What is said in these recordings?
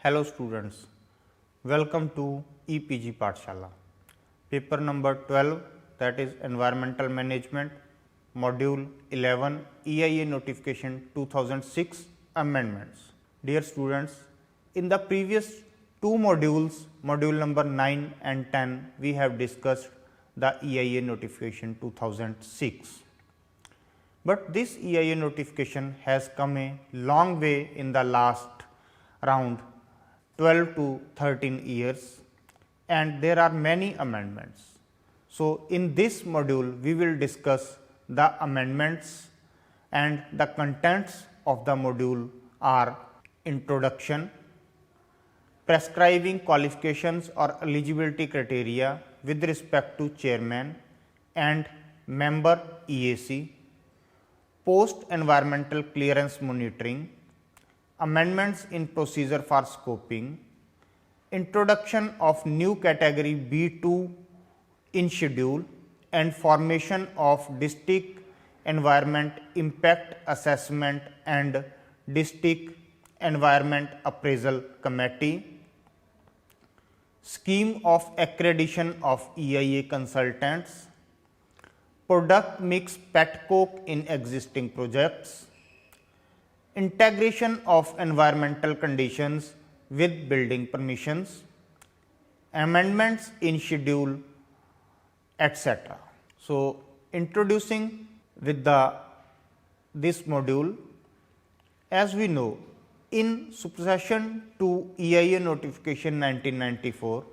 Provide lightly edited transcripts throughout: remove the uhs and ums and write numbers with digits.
Hello students, welcome to EPG Pathshala. Paper number 12, that is Environmental Management, Module 11, EIA Notification 2006 Amendments. Dear students, in the previous two modules, module number 9 and 10, we have discussed the EIA Notification 2006. But this EIA notification has come a long way in the last around 12 to 13 years, and there are many amendments. So, in this module we will discuss the amendments, and the contents of the module are introduction, prescribing qualifications or eligibility criteria with respect to chairman and member EAC, post environmental clearance monitoring, amendments in procedure for scoping, introduction of new category B2 in schedule, and formation of district environment impact assessment and district environment appraisal committee, scheme of accreditation of EIA consultants, product mix pet coke in existing projects, integration of environmental conditions with building permissions, amendments in schedule, etc. So, introducing with this module, as we know, in succession to EIA notification 1994,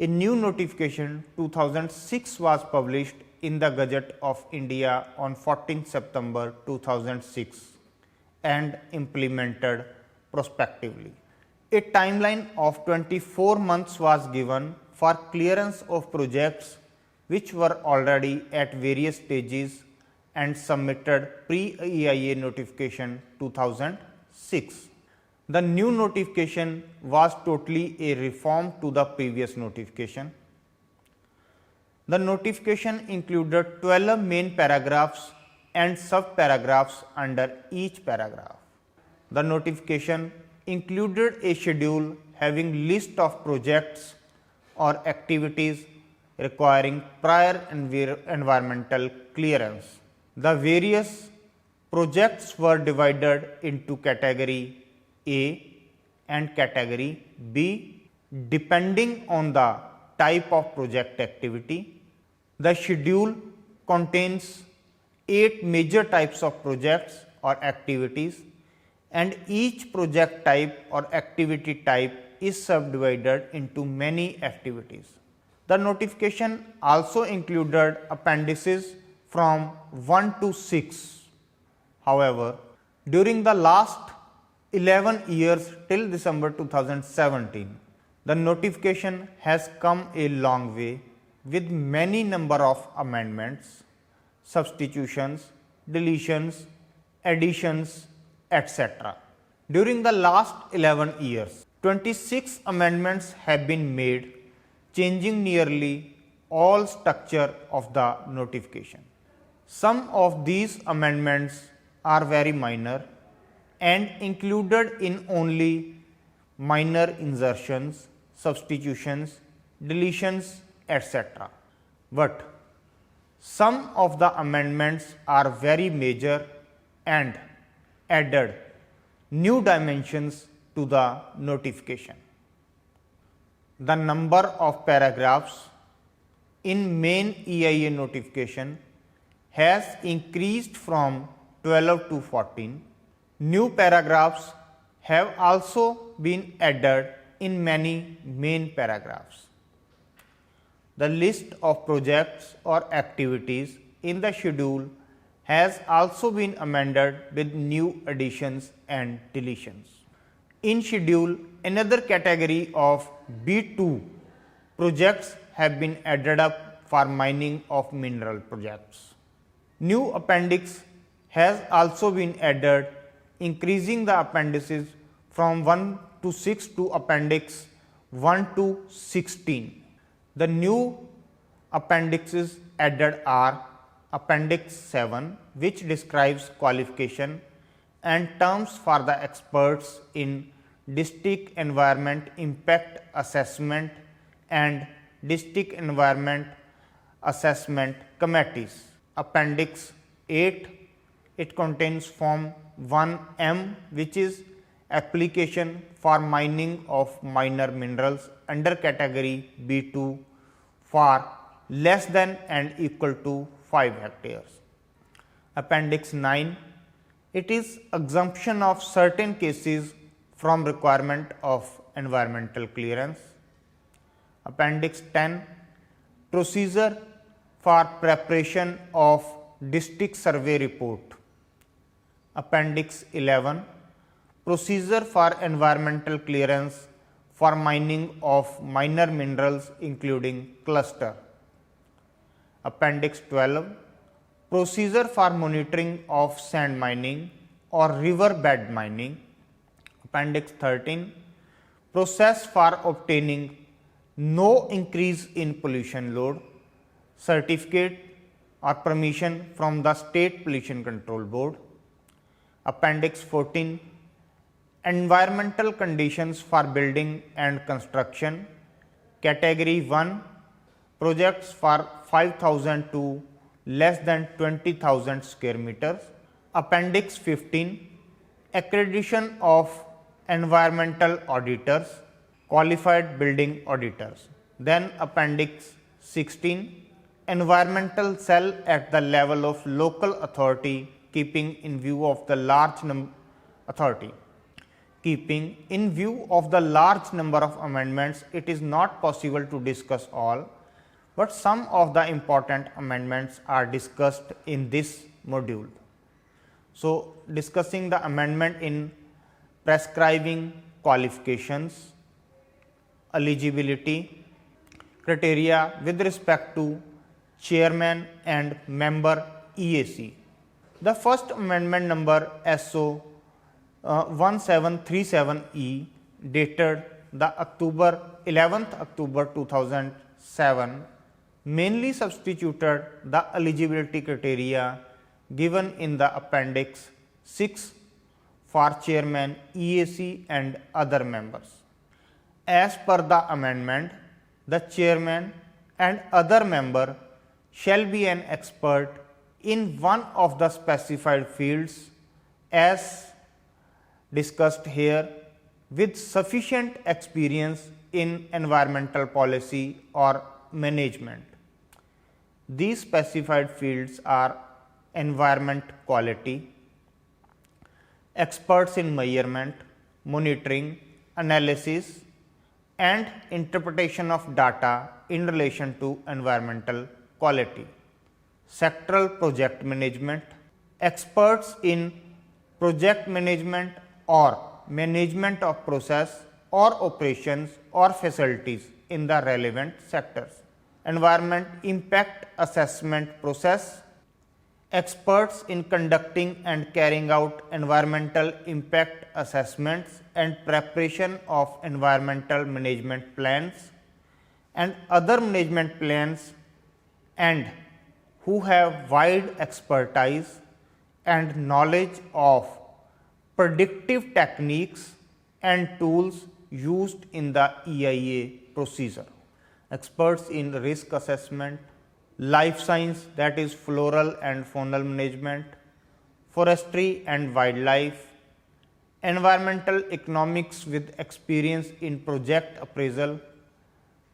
a new notification 2006 was published in the Gazette of India on 14 September 2006 and implemented prospectively. A timeline of 24 months was given for clearance of projects which were already at various stages and submitted pre-EIA notification 2006. The new notification was totally a reform to the previous notification. The notification included 12 main paragraphs and sub-paragraphs under each paragraph. The notification included a schedule having list of projects or activities requiring prior environmental clearance. The various projects were divided into category A and category B depending on the type of project activity. The schedule contains 8 major types of projects or activities, and each project type or activity type is subdivided into many activities. The notification also included appendices from 1 to 6. However, during the last 11 years till December 2017, the notification has come a long way with many number of amendments, substitutions, deletions, additions, etc. During the last 11 years, 26 amendments have been made, changing nearly all structure of the notification. Some of these amendments are very minor and included in only minor insertions, substitutions, deletions, etc. But some of the amendments are very major and added new dimensions to the notification. The number of paragraphs in main EIA notification has increased from 12 to 14. New paragraphs have also been added in many main paragraphs. The list of projects or activities in the schedule has also been amended with new additions and deletions. In schedule, another category of B2 projects have been added up for mining of mineral projects. New appendix has also been added, increasing the appendices from 1 to 6 to appendix 1 to 16. The new appendixes added are Appendix 7, which describes qualification and terms for the experts in district environment impact assessment and district environment assessment committees. Appendix 8, it contains Form 1M, which is application for mining of minor minerals under category B2 for less than and equal to 5 hectares. Appendix 9, it is exemption of certain cases from requirement of environmental clearance. Appendix 10, procedure for preparation of district survey report. Appendix 11, procedure for environmental clearance for mining of minor minerals including cluster. Appendix 12, procedure for monitoring of sand mining or river bed mining. Appendix 13, process for obtaining no increase in pollution load certificate or permission from the State Pollution Control Board. Appendix 14, environmental conditions for building and construction, category 1, projects for 5,000 to less than 20,000 square meters. Appendix 15, accreditation of environmental auditors, qualified building auditors. Then Appendix 16, environmental cell at the level of local authority keeping in view of the large number of amendments, it is not possible to discuss all, but some of the important amendments are discussed in this module. So, discussing the amendment in prescribing qualifications, eligibility, criteria with respect to chairman and member EAC. The first amendment number SO 1737E dated the 11th October 2007 mainly substituted the eligibility criteria given in the appendix 6 for chairman, EAC and other members. As per the amendment, the chairman and other member shall be an expert in one of the specified fields as discussed here with sufficient experience in environmental policy or management. These specified fields are environment quality, experts in measurement, monitoring, analysis and interpretation of data in relation to environmental quality, sectoral project management, experts in project management or management of process or operations or facilities in the relevant sectors, environment impact assessment process, experts in conducting and carrying out environmental impact assessments and preparation of environmental management plans and other management plans, and who have wide expertise and knowledge of predictive techniques and tools used in the EIA procedure, experts in risk assessment, life science, that is floral and faunal management, forestry and wildlife, environmental economics with experience in project appraisal,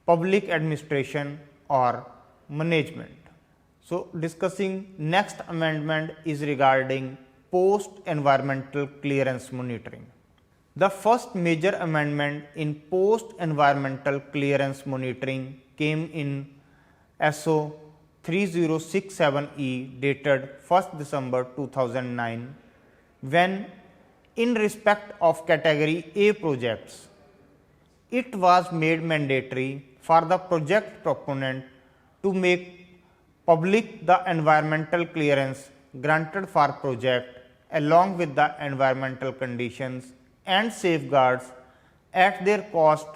public administration or management. So, discussing next amendment is regarding post environmental clearance monitoring. The first major amendment in post environmental clearance monitoring came in SO 3067E dated 1st December 2009, when in respect of category A projects, it was made mandatory for the project proponent to make public the environmental clearance granted for project along with the environmental conditions and safeguards at their cost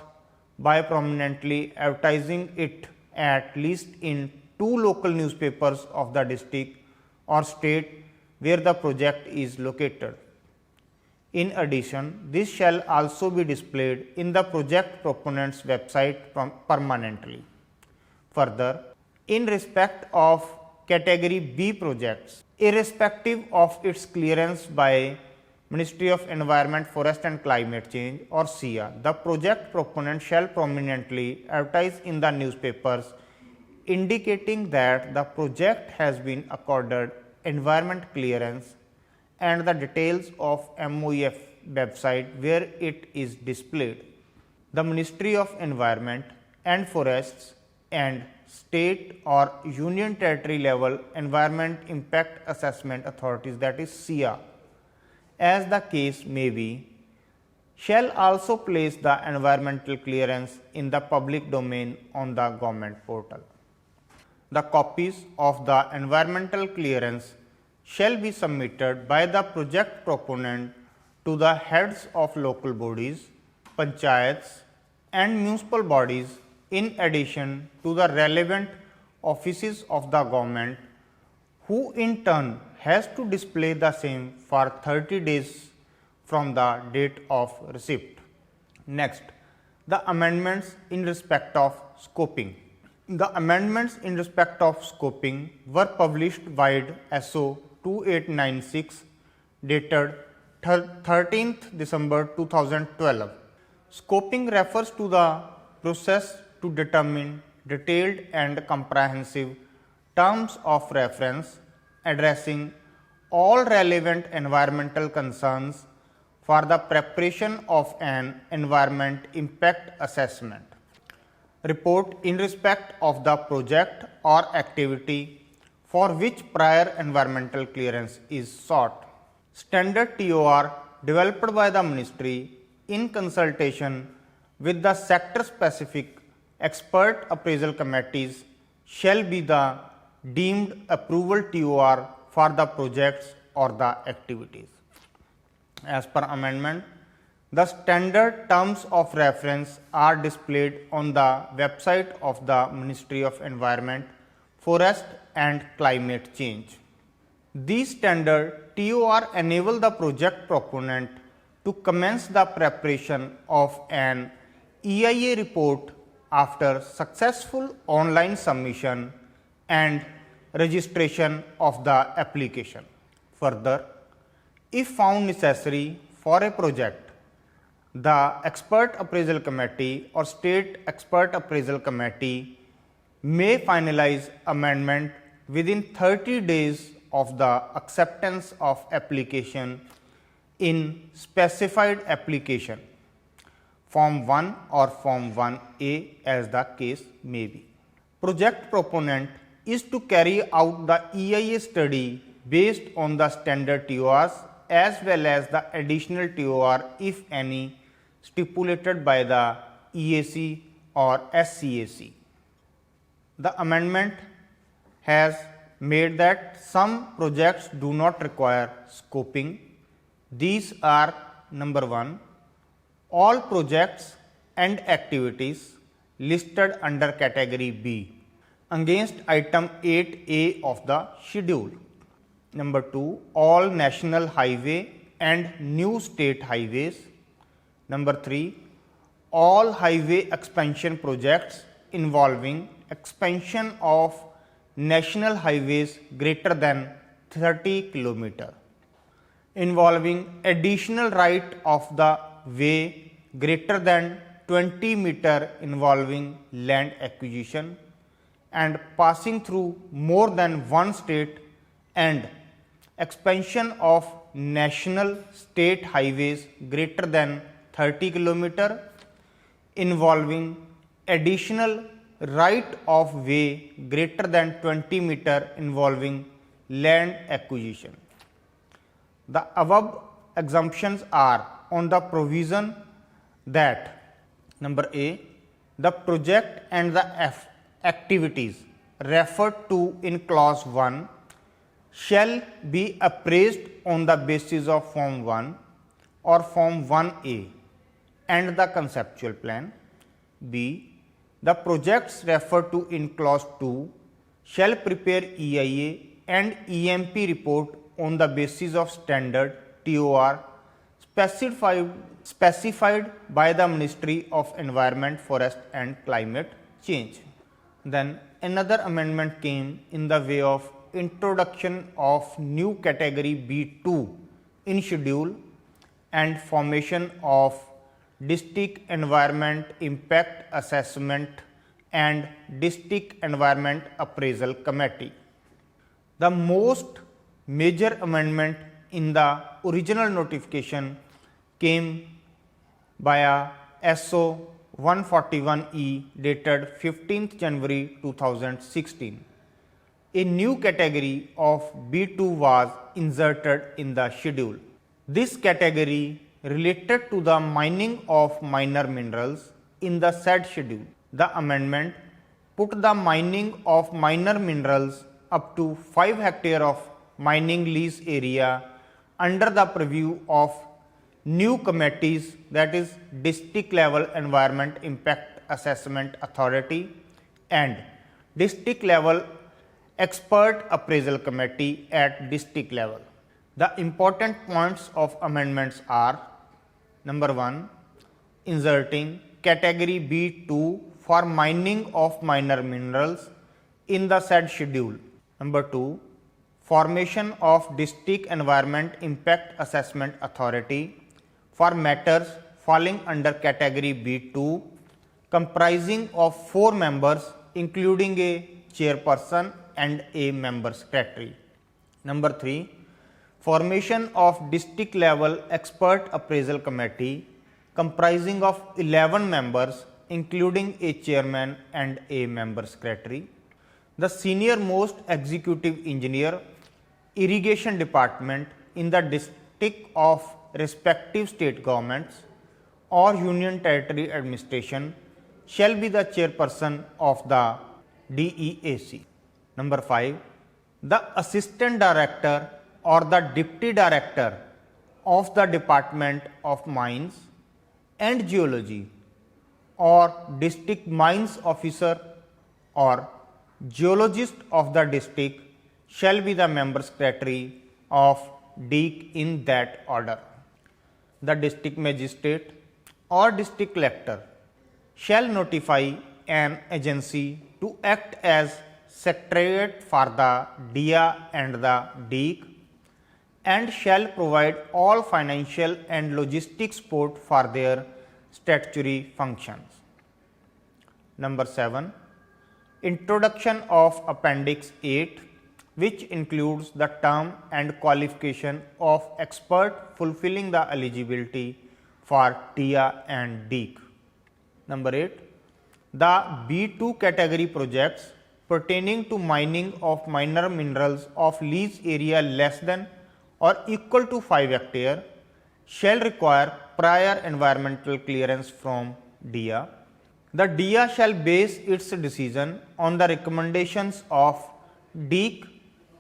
by prominently advertising it at least in 2 local newspapers of the district or state where the project is located. In addition, this shall also be displayed in the project proponent's website permanently. Further, in respect of category B projects, irrespective of its clearance by Ministry of Environment, Forest and Climate Change or SEIA, the project proponent shall prominently advertise in the newspapers indicating that the project has been accorded environment clearance and the details of MOEF website where it is displayed. The Ministry of Environment and Forests and state or union territory level environment impact assessment authorities, that is SEIA, as the case may be, shall also place the environmental clearance in the public domain on the government portal. The copies of the environmental clearance shall be submitted by the project proponent to the heads of local bodies, panchayats and municipal bodies, in addition to the relevant offices of the government, who in turn has to display the same for 30 days from the date of receipt. Next, the amendments in respect of scoping. The amendments in respect of scoping were published vide SO 2896 dated 13th December 2012. Scoping refers to the process to determine detailed and comprehensive terms of reference addressing all relevant environmental concerns for the preparation of an environment impact assessment report in respect of the project or activity for which prior environmental clearance is sought. Standard TOR developed by the Ministry in consultation with the sector specific expert appraisal committees shall be the deemed approval TOR for the projects or the activities. As per amendment, the standard terms of reference are displayed on the website of the Ministry of Environment, Forest and Climate Change. These standard TOR enable the project proponent to commence the preparation of an EIA report after successful online submission and registration of the application. Further, if found necessary for a project, the expert appraisal committee or state expert appraisal committee may finalize amendment within 30 days of the acceptance of application in specified application, Form 1 or Form 1A as the case may be. Project proponent is to carry out the EIA study based on the standard TORs as well as the additional TOR, if any, stipulated by the EAC or SCAC. The amendment has made that some projects do not require scoping. These are: number 1, all projects and activities listed under category B against item 8A of the schedule. Number 2, all national highway and new state highways. Number 3, all highway expansion projects involving expansion of national highways greater than 30 km, involving additional right of the way greater than 20 meter involving land acquisition and passing through more than one state, and expansion of national state highways greater than 30 km involving additional right of way greater than 20 meter involving land acquisition. The above exemptions are on the provision that: number A, the project and the activities referred to in clause 1 shall be appraised on the basis of Form 1 or Form 1A and the conceptual plan. B, the projects referred to in clause 2 shall prepare EIA and EMP report on the basis of standard TOR specified by the Ministry of Environment, Forest and Climate Change. Then another amendment came in the way of introduction of new category B2 in schedule and formation of district environment impact assessment and district environment appraisal committee. The most major amendment in the original notification came via SO 141E dated 15th January 2016. A new category of B2 was inserted in the schedule. This category related to the mining of minor minerals in the said schedule. The amendment put the mining of minor minerals up to 5 hectare of mining lease area under the purview of new committees, that is district level environment impact assessment authority and district level expert appraisal committee at district level. The important points of amendments are: number 1, inserting category B2 for mining of minor minerals in the said schedule. Number 2, formation of district environment impact assessment authority for matters falling under category B2 comprising of 4 members including a chairperson and a member secretary. Number 3, formation of district level expert appraisal committee comprising of 11 members including a chairman and a member secretary. The senior most executive engineer, irrigation department in the district of respective state governments or union territory administration shall be the chairperson of the DEAC. Number 5, the assistant director or the deputy director of the Department of Mines and Geology or district mines officer or geologist of the district shall be the member secretary of DEAC in that order. The district magistrate or district collector shall notify an agency to act as secretariat for the DIA and the DEAC and shall provide all financial and logistic support for their statutory functions. Number 7, introduction of Appendix 8, which includes the term and qualification of expert fulfilling the eligibility for TIA and DEAC. Number 8, the B2 category projects pertaining to mining of minor minerals of lease area less than or equal to 5 hectare shall require prior environmental clearance from DIA. The DIA shall base its decision on the recommendations of DEAC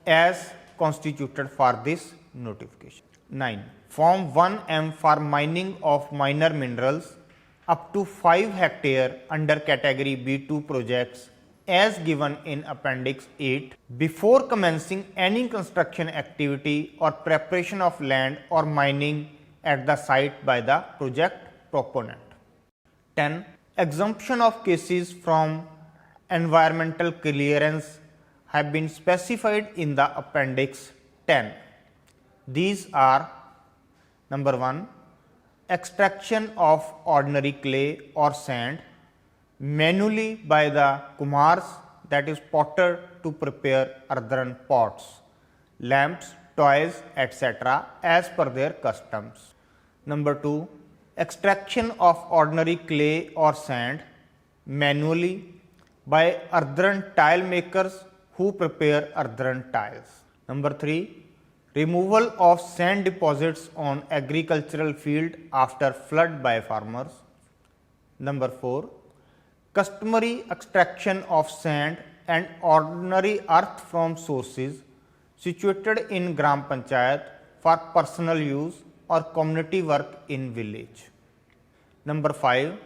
as constituted for this notification. 9. Form 1M for mining of minor minerals up to 5 hectare under category B2 projects as given in Appendix 8 before commencing any construction activity or preparation of land or mining at the site by the project proponent. 10. Exemption of cases from environmental clearance have been specified in the Appendix 10. These are: number 1, extraction of ordinary clay or sand manually by the Kumars, that is potter, to prepare earthen pots, lamps, toys, etc. as per their customs. Number 2, extraction of ordinary clay or sand manually by earthen tile makers who prepare earthen tiles. Number 3, removal of sand deposits on agricultural field after flood by farmers. Number 4, customary extraction of sand and ordinary earth from sources situated in Gram Panchayat for personal use or community work in village. Number 5,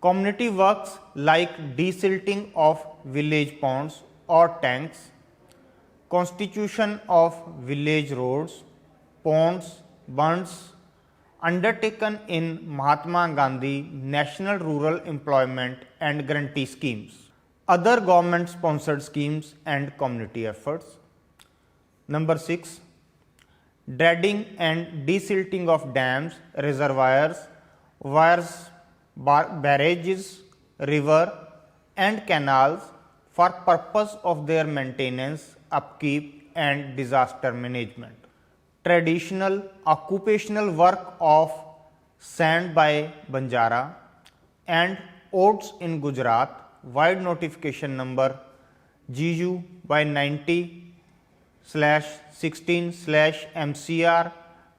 community works like desilting of village ponds or tanks, constitution of village roads, ponds, bunds, undertaken in Mahatma Gandhi National Rural Employment and Guarantee Schemes, other government sponsored schemes and community efforts. Number 6. Dredging and desilting of dams, reservoirs, barrages, river and canals for purpose of their maintenance, upkeep and disaster management. Traditional occupational work of sand by Banjara and oats in Gujarat, wide notification number GU by 90/16/MCR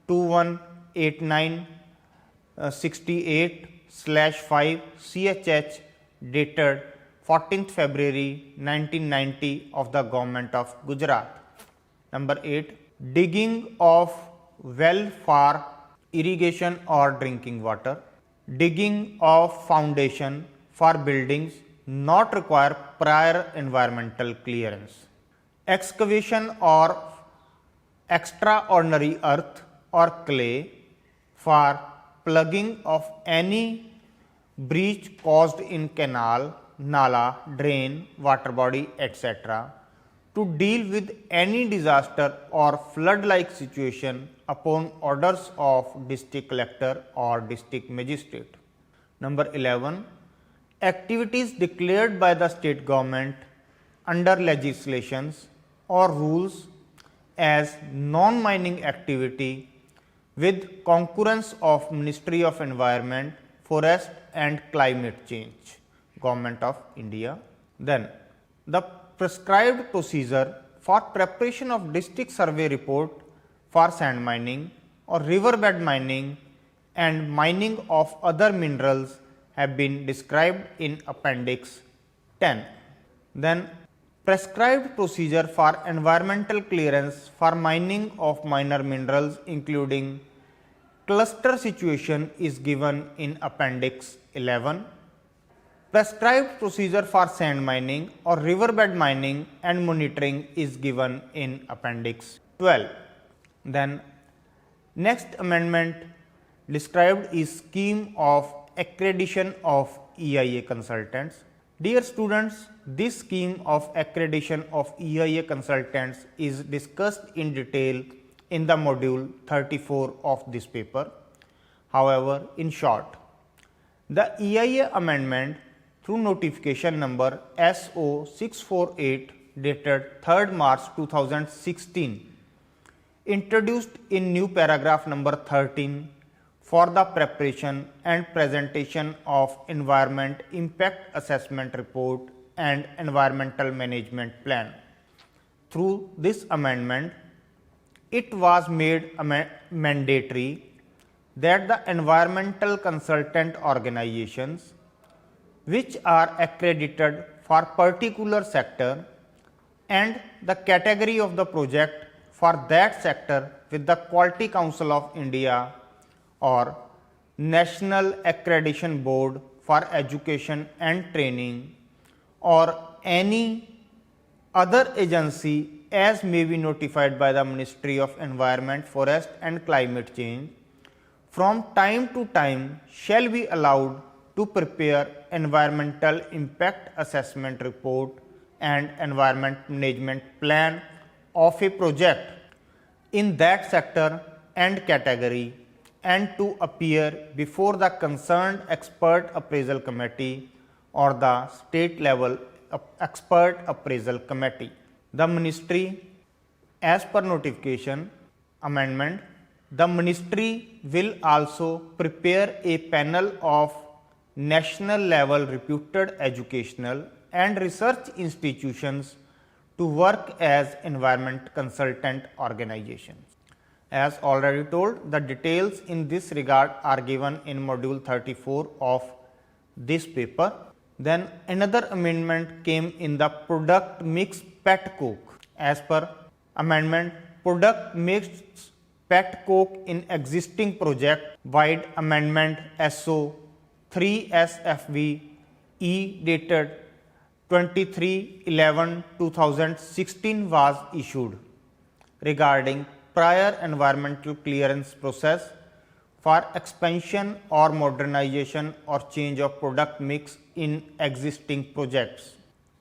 2189/68/5 CHH dated 14th February 1990 of the Government of Gujarat. Number 8. Digging of well for irrigation or drinking water. Digging of foundation for buildings not require prior environmental clearance. Excavation or extraordinary earth or clay for plugging of any breach caused in canal, nala, drain, water body, etc. to deal with any disaster or flood-like situation upon orders of district collector or district magistrate. Number 11. Activities declared by the state government under legislations or rules as non-mining activity with concurrence of Ministry of Environment, Forest and Climate Change, Government of India. Then the prescribed procedure for preparation of district survey report for sand mining or riverbed mining and mining of other minerals have been described in Appendix 10. Then prescribed procedure for environmental clearance for mining of minor minerals including cluster situation is given in Appendix 11. Prescribed procedure for sand mining or riverbed mining and monitoring is given in Appendix 12. Then next amendment described is scheme of accreditation of EIA consultants. Dear students, this scheme of accreditation of EIA consultants is discussed in detail in the module 34 of this paper. However, in short, the EIA amendment through notification number SO 648 dated 3rd March 2016 introduced in new paragraph number 13 for the preparation and presentation of environment impact assessment report and environmental management plan. Through this amendment, it was made mandatory that the environmental consultant organizations which are accredited for particular sector and the category of the project for that sector with the Quality Council of India or National Accreditation Board for Education and Training or any other agency as may be notified by the Ministry of Environment, Forest and Climate Change from time to time shall be allowed to prepare environmental impact assessment report and environment management plan of a project in that sector and category and to appear before the concerned expert appraisal committee or the state level expert appraisal committee. The ministry, as per notification amendment, the ministry will also prepare a panel of national level reputed educational and research institutions to work as environment consultant organizations. As already told, the details in this regard are given in module 34 of this paper. Then another amendment came in the product mix pet coke. As per amendment, product mix pet coke in existing project wide amendment SO 3 SFV E dated 23/11/2016 was issued regarding prior environmental clearance process for expansion or modernization or change of product mix in existing projects.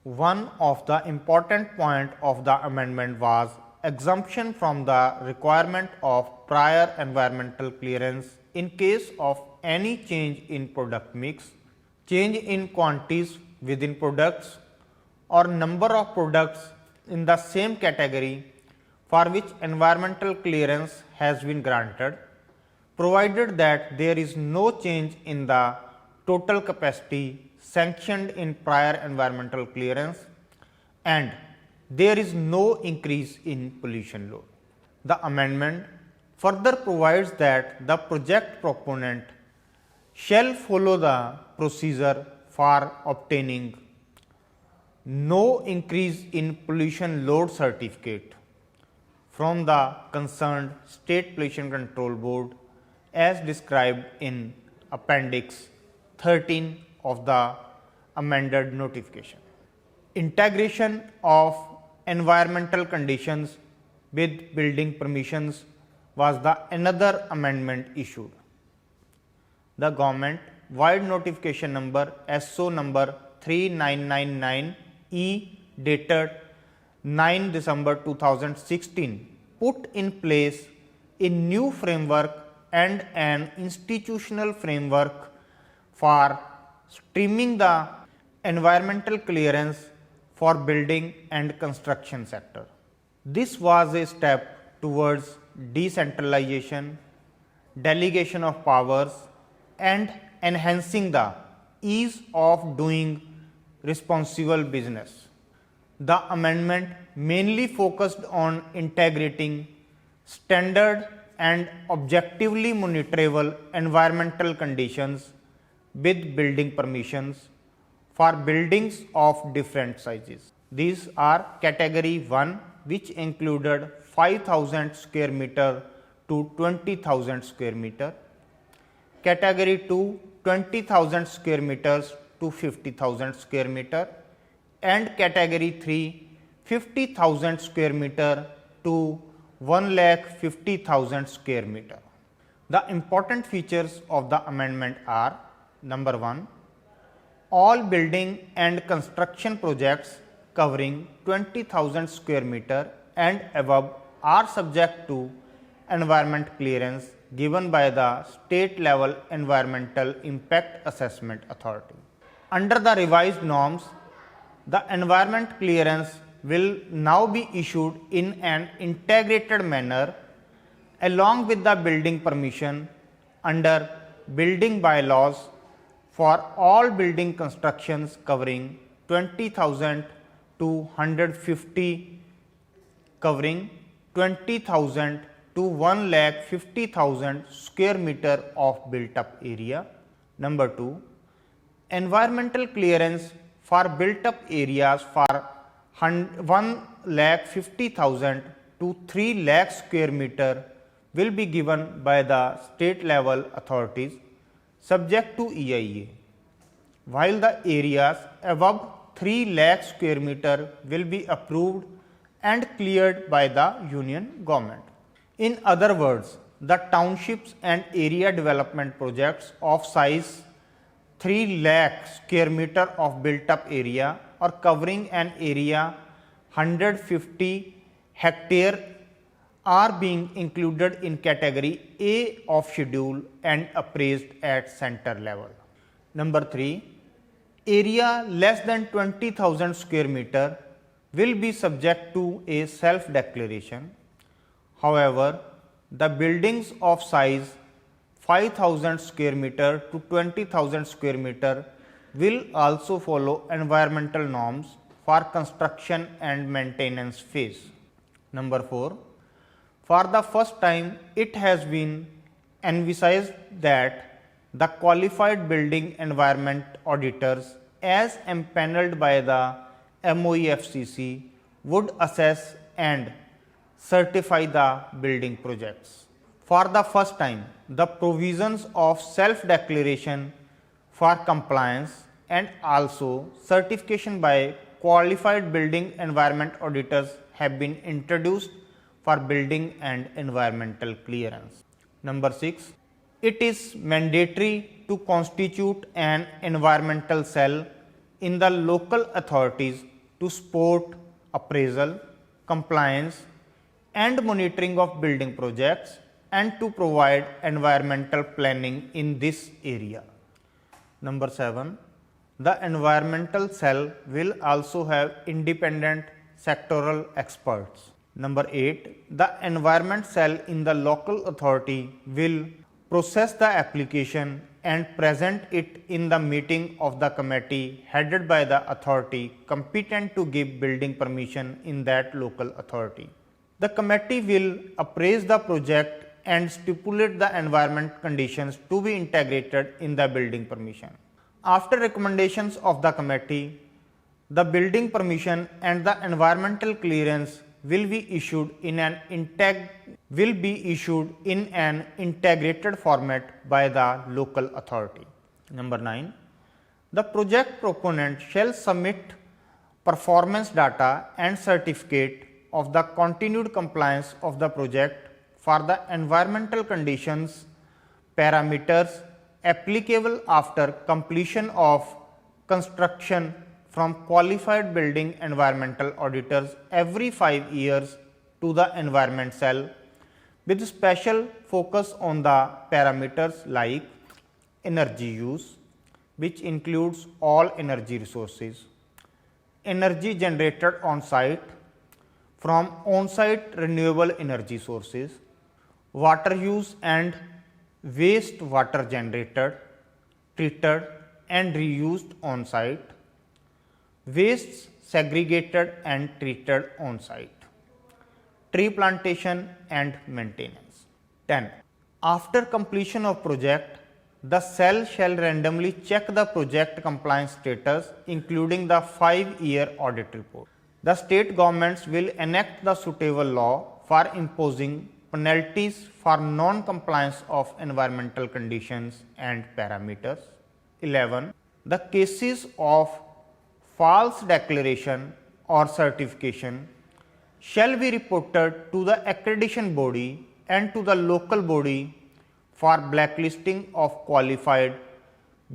One of the important points of the amendment was exemption from the requirement of prior environmental clearance in case of any change in product mix, change in quantities within products or number of products in the same category for which environmental clearance has been granted, provided that there is no change in the total capacity sanctioned in prior environmental clearance and there is no increase in pollution load. The amendment further provides that the project proponent shall follow the procedure for obtaining no increase in pollution load certificate from the concerned State Pollution Control Board as described in Appendix 13 of the amended notification. Integration of environmental conditions with building permissions was the another amendment issued. The government wide notification number SO number 3999E dated 9 December 2016 put in place a new framework and an institutional framework for streaming the environmental clearance for building and construction sector. This was a step towards decentralization, delegation of powers and enhancing the ease of doing responsible business. The amendment mainly focused on integrating standard and objectively monitorable environmental conditions with building permissions for buildings of different sizes. These are category 1, which included 5,000 square meter to 20,000 square meter, category 2 20,000 square meters to 50,000 square meter and category 3 50,000 square meter to 1,50,000 square meter. The important features of the amendment are: number 1, all building and construction projects covering 20,000 square meter and above are subject to environment clearance given by the state level environmental impact assessment authority. Under the revised norms, the environment clearance will now be issued in an integrated manner along with the building permission under building bylaws for all building constructions covering 20,000 to 150, covering 20,000 to 1,50,000 square meter of built up area. Number 2, environmental clearance for built up areas for 1,50,000 to 3 lakh square meter will be given by the state level authorities subject to EIA, while the areas above 3 lakh square meter will be approved and cleared by the union government. In other words, the townships and area development projects of size 3 lakh square meter of built up area or covering an area 150 hectare are being included in category A of schedule and appraised at center level. Number 3, area less than 20,000 square meter will be subject to a self declaration. However, the buildings of size 5,000 square meter to 20,000 square meter will also follow environmental norms for construction and maintenance phase. Number 4, for the first time it has been envisaged that the qualified building environment auditors as empaneled by the MOEFCC would assess and certify the building projects. For the first time, the provisions of self declaration for compliance and also certification by qualified building environment auditors have been introduced for building and environmental clearance. Number 6, It is mandatory to constitute an environmental cell in the local authorities to support appraisal, compliance and monitoring of building projects and to provide environmental planning in this area. Number 7. The environmental cell will also have independent sectoral experts. Number 8. The environment cell in the local authority will process the application and present it in the meeting of the committee headed by the authority competent to give building permission in that local authority. The committee will appraise the project and stipulate the environment conditions to be integrated in the building permission. After recommendations of the committee, the building permission and the environmental clearance will be issued in an integrated format by the local authority. Number 9. The project proponent shall submit performance data and certificate of the continued compliance of the project for the environmental conditions parameters applicable after completion of construction from qualified building environmental auditors every 5 years to the environment cell, with special focus on the parameters like energy use, which includes all energy resources, energy generated on site from on-site renewable energy sources, water use and waste water generated, treated and reused on site, wastes segregated and treated on site, tree plantation and maintenance. 10. After completion of project, the cell shall randomly check the project compliance status including the 5-year audit report. The state governments will enact the suitable law for imposing penalties for non-compliance of environmental conditions and parameters. 11. The cases of false declaration or certification shall be reported to the accreditation body and to the local body for blacklisting of qualified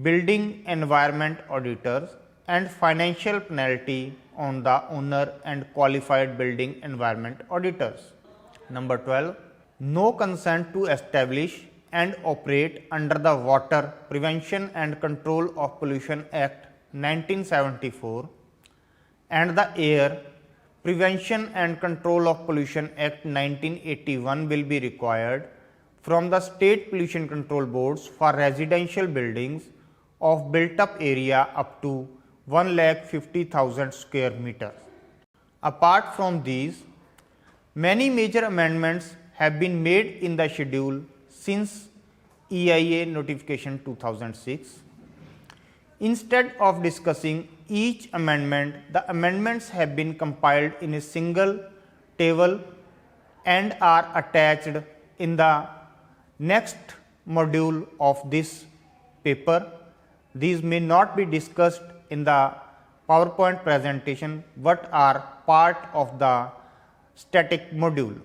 building environment auditors and financial penalty on the owner and qualified building environment auditors. Number 12. No consent to establish and operate under the Water Prevention and Control of Pollution Act 1974 and the Air Prevention and Control of Pollution Act 1981 will be required from the state pollution control boards for residential buildings of built up area up to 1,50,000 square meters. Apart from these, many major amendments have been made in the schedule since EIA notification 2006. Instead of discussing each amendment, the amendments have been compiled in a single table and are attached in the next module of this paper. These may not be discussed in the PowerPoint presentation, but are part of the static module.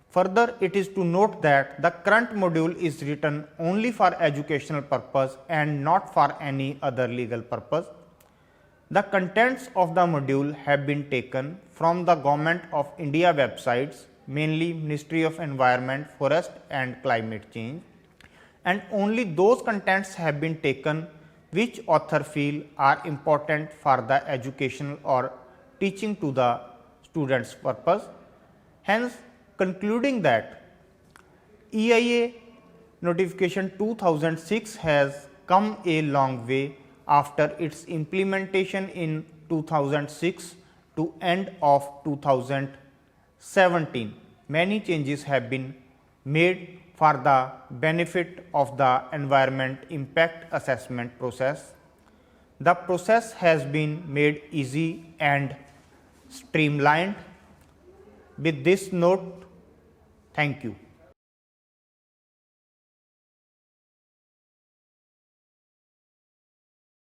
Further, it is to note that the current module is written only for educational purpose and not for any other legal purpose. The contents of the module have been taken from the Government of India websites, mainly Ministry of Environment, Forest and Climate Change, and only those contents have been taken which author feel are important for the educational or teaching to the students purpose. Hence, concluding that EIA notification 2006 has come a long way after its implementation in 2006 to end of 2017. Many changes have been made for the benefit of the environment impact assessment process. The process has been made easy and streamlined. With this note, thank you.